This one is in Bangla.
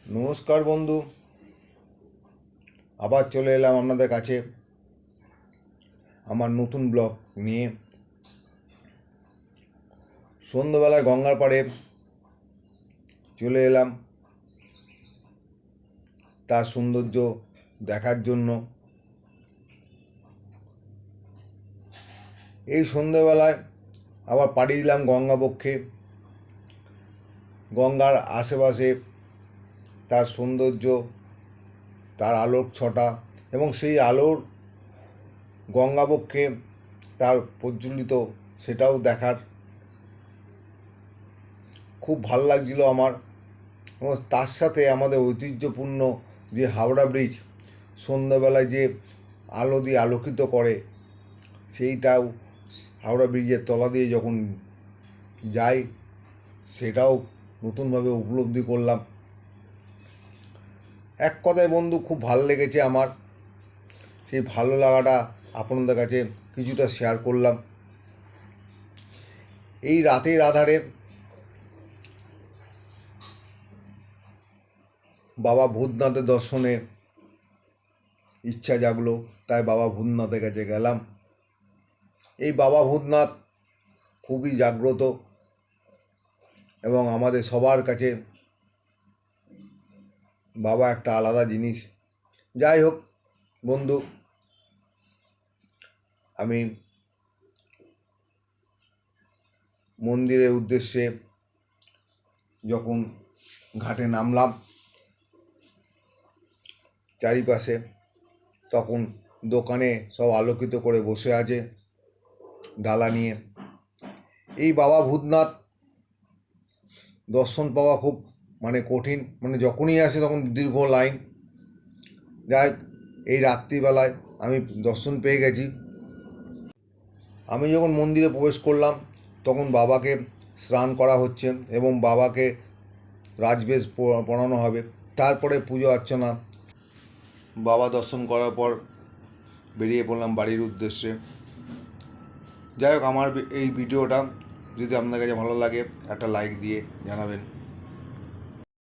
নমস্কার বন্ধু, আবার চলে এলাম আপনাদের কাছে আমার নতুন ব্লগ নিয়ে। সন্ধ্যাবেলায় গঙ্গার পাড়ে চলে এলাম তার সৌন্দর্য দেখার জন্য। এই সন্ধ্যাবেলায় আবার পাড়ি দিলাম গঙ্গাবক্ষে। গঙ্গার আশেপাশে তার সৌন্দর্য, তার আলোক ছটা এবং সেই আলোর গঙ্গাবক্ষে তার প্রজ্বলিত, সেটাও দেখার খুব ভাল লাগছিল আমার। এবং তার সাথে আমাদের ঐতিহ্যপূর্ণ যে হাওড়া ব্রিজ সন্ধ্যাবেলায় যে আলো দিয়ে আলোকিত করে, সেইটাও হাওড়া ব্রিজের তলা দিয়ে যখন যাই সেটাও নতুনভাবে উপলব্ধি করলাম। এক কথায় বন্ধু, খুব ভালো লেগেছে আমার। সেই ভালো লাগাটা আপনাদের কাছে কিছুটা শেয়ার করলাম। এই রাতের আধারে বাবা ভূতনাথের দর্শনে ইচ্ছা জাগলো, তাই বাবা ভূতনাথের কাছে গেলাম। এই বাবা ভূতনাথ খুবই জাগ্রত এবং আমাদের সবার কাছে বাবা একটা আলাদা জিনিস। যাই হোক বন্ধু, আমি মন্দিরের উদ্দেশ্যে যখন ঘাটে নামলাম, চারিপাশে তখন দোকানে সব আলোকিত করে বসে আছে ডালা নিয়ে। এই বাবা ভূতনাথ দর্শন পাওয়া খুব কঠিন, যখনই আসে তখন দীর্ঘ লাইন। যাই হোক, এই রাত্রিবেলায় আমি দর্শন পেয়ে গেছি। আমি যখন মন্দিরে প্রবেশ করলাম তখন বাবাকে স্নান করা হচ্ছে এবং বাবাকে রাজবেশ পরানো হবে। তারপরে পুজো অর্চনা, বাবা দর্শন করার পর বেরিয়ে পড়লাম বাড়ির উদ্দেশ্যে। যাই হোক, আমার এই ভিডিওটা যদি আপনার কাছে ভালো লাগে একটা লাইক দিয়ে জানাবেন।